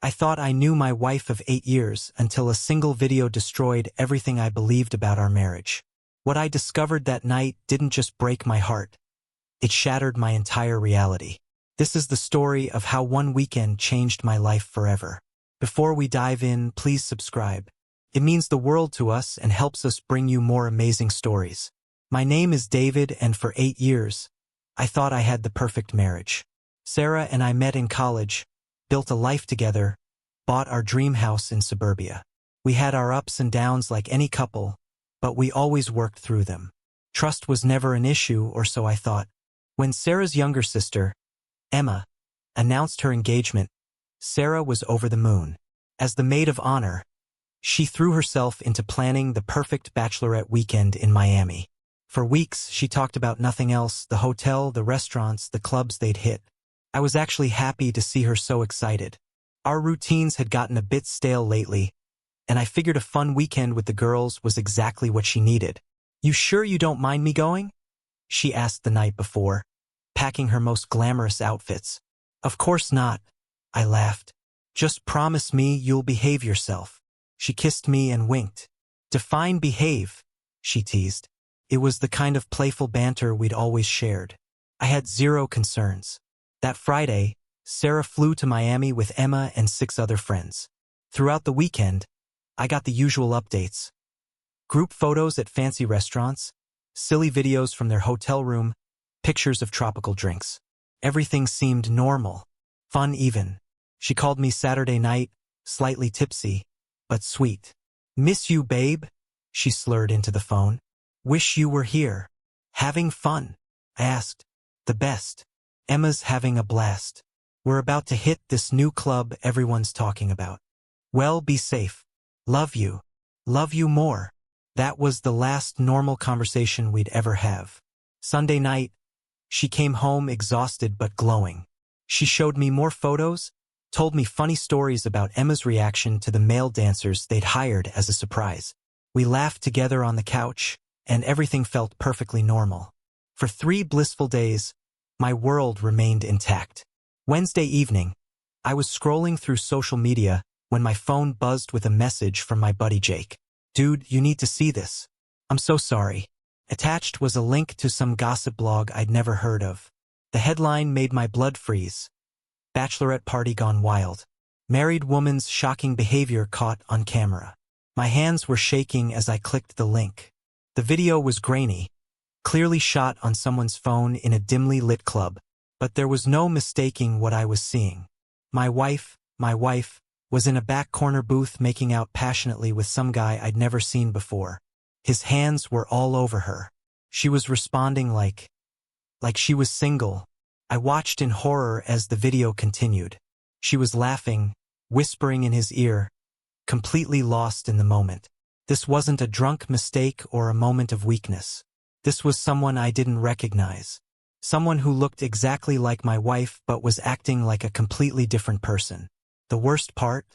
I thought I knew my wife of 8 years until a single video destroyed everything I believed about our marriage. What I discovered that night didn't just break my heart. It shattered my entire reality. This is the story of how one weekend changed my life forever. Before we dive in, please subscribe. It means the world to us and helps us bring you more amazing stories. My name is David, and for 8 years, I thought I had the perfect marriage. Sarah and I met in college, built a life together, bought our dream house in suburbia. We had our ups and downs like any couple, but we always worked through them. Trust was never an issue, or so I thought. When Sarah's younger sister, Emma, announced her engagement, Sarah was over the moon. As the maid of honor, she threw herself into planning the perfect bachelorette weekend in Miami. For weeks, she talked about nothing else: the hotel, the restaurants, the clubs they'd hit. I was actually happy to see her so excited. Our routines had gotten a bit stale lately, and I figured a fun weekend with the girls was exactly what she needed. "You sure you don't mind me going?" she asked the night before, packing her most glamorous outfits. "Of course not," I laughed. "Just promise me you'll behave yourself." She kissed me and winked. "Define behave," she teased. It was the kind of playful banter we'd always shared. I had zero concerns. That Friday, Sarah flew to Miami with Emma and 6 other friends. Throughout the weekend, I got the usual updates. Group photos at fancy restaurants, silly videos from their hotel room, pictures of tropical drinks. Everything seemed normal, fun even. She called me Saturday night, slightly tipsy, but sweet. "Miss you, babe," she slurred into the phone. "Wish you were here." "Having fun?" I asked. "The best. Emma's having a blast. We're about to hit this new club everyone's talking about." "Well, be safe. Love you. Love you more." That was the last normal conversation we'd ever have. Sunday night, she came home exhausted but glowing. She showed me more photos, told me funny stories about Emma's reaction to the male dancers they'd hired as a surprise. We laughed together on the couch, and everything felt perfectly normal. For 3 blissful days, my world remained intact. Wednesday evening, I was scrolling through social media when my phone buzzed with a message from my buddy Jake. "Dude, you need to see this." "I'm so sorry." Attached was a link to some gossip blog I'd never heard of. The headline made my blood freeze. "Bachelorette party gone wild. Married woman's shocking behavior caught on camera." My hands were shaking as I clicked the link. The video was grainy, clearly shot on someone's phone in a dimly lit club, but there was no mistaking what I was seeing. My wife, was in a back corner booth making out passionately with some guy I'd never seen before. His hands were all over her. She was responding like she was single. I watched in horror as the video continued. She was laughing, whispering in his ear, completely lost in the moment. This wasn't a drunk mistake or a moment of weakness. This was someone I didn't recognize. Someone who looked exactly like my wife but was acting like a completely different person. The worst part?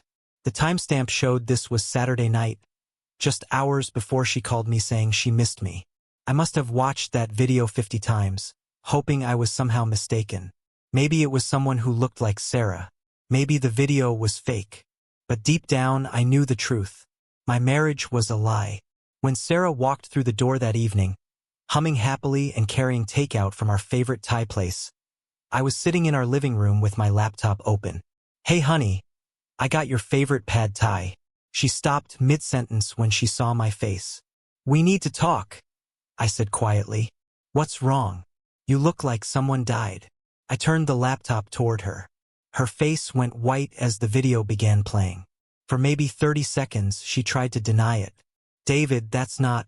The timestamp showed this was Saturday night, just hours before she called me saying she missed me. I must have watched that video 50 times, hoping I was somehow mistaken. Maybe it was someone who looked like Sarah. Maybe the video was fake. But deep down, I knew the truth. My marriage was a lie. When Sarah walked through the door that evening, humming happily and carrying takeout from our favorite Thai place, I was sitting in our living room with my laptop open. "Hey honey, I got your favorite pad Thai." She stopped mid-sentence when she saw my face. "We need to talk," I said quietly. "What's wrong? You look like someone died." I turned the laptop toward her. Her face went white as the video began playing. For maybe 30 seconds, she tried to deny it. "David, that's not..."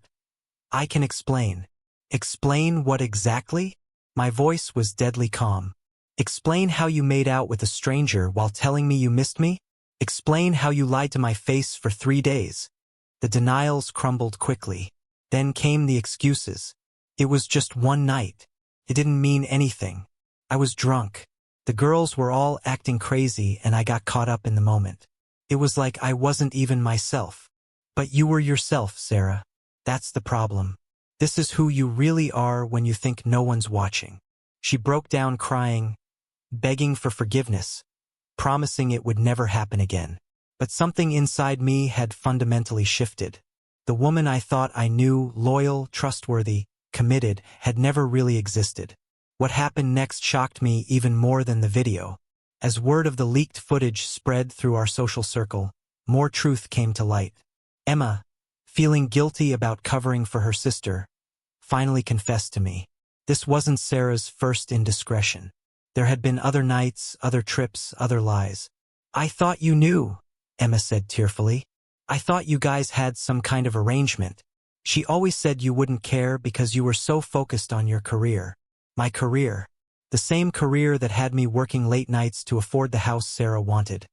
"I can explain." "Explain what exactly?" My voice was deadly calm. "Explain how you made out with a stranger while telling me you missed me? Explain how you lied to my face for 3 days." The denials crumbled quickly. Then came the excuses. "It was just one night. It didn't mean anything. I was drunk. The girls were all acting crazy and I got caught up in the moment. It was like I wasn't even myself." "But you were yourself, Sarah. That's the problem. This is who you really are when you think no one's watching." She broke down crying, begging for forgiveness. promising it would never happen again. But something inside me had fundamentally shifted. The woman I thought I knew, loyal, trustworthy, committed, had never really existed. What happened next shocked me even more than the video. As word of the leaked footage spread through our social circle, more truth came to light. Emma, feeling guilty about covering for her sister, finally confessed to me. This wasn't Sarah's first indiscretion. There had been other nights, other trips, other lies. "I thought you knew," Emma said tearfully. "I thought you guys had some kind of arrangement. She always said you wouldn't care because you were so focused on your career." My career. The same career that had me working late nights to afford the house Sarah wanted,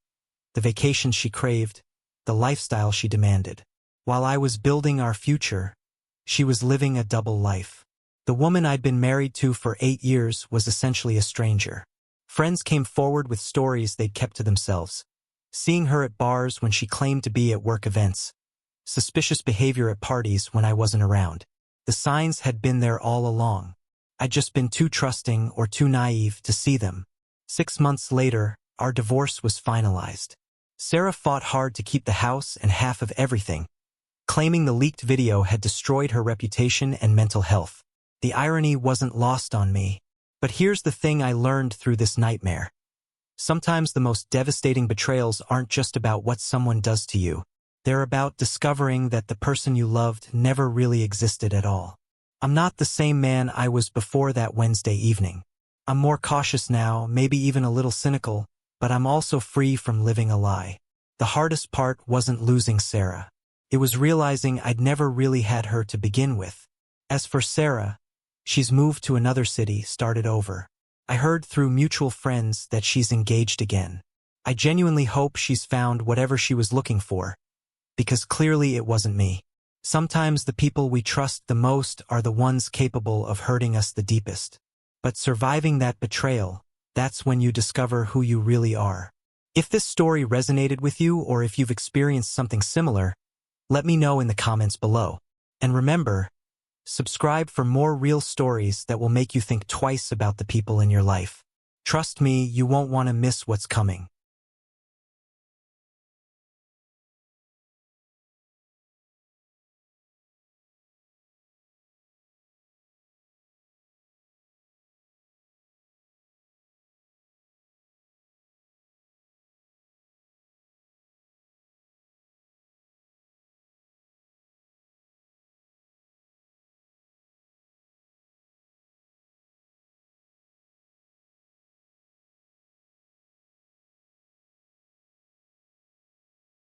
the vacation she craved, the lifestyle she demanded. While I was building our future, she was living a double life. The woman I'd been married to for 8 years was essentially a stranger. Friends came forward with stories they'd kept to themselves. Seeing her at bars when she claimed to be at work events. Suspicious behavior at parties when I wasn't around. The signs had been there all along. I'd just been too trusting or too naive to see them. 6 months later, our divorce was finalized. Sarah fought hard to keep the house and half of everything, claiming the leaked video had destroyed her reputation and mental health. The irony wasn't lost on me. But here's the thing I learned through this nightmare. Sometimes the most devastating betrayals aren't just about what someone does to you. They're about discovering that the person you loved never really existed at all. I'm not the same man I was before that Wednesday evening. I'm more cautious now, maybe even a little cynical, but I'm also free from living a lie. The hardest part wasn't losing Sarah. It was realizing I'd never really had her to begin with. As for Sarah, she's moved to another city, started over. I heard through mutual friends that she's engaged again. I genuinely hope she's found whatever she was looking for, because clearly it wasn't me. Sometimes the people we trust the most are the ones capable of hurting us the deepest. But surviving that betrayal, that's when you discover who you really are. If this story resonated with you or if you've experienced something similar, let me know in the comments below. And remember, subscribe for more real stories that will make you think twice about the people in your life. Trust me, you won't want to miss what's coming.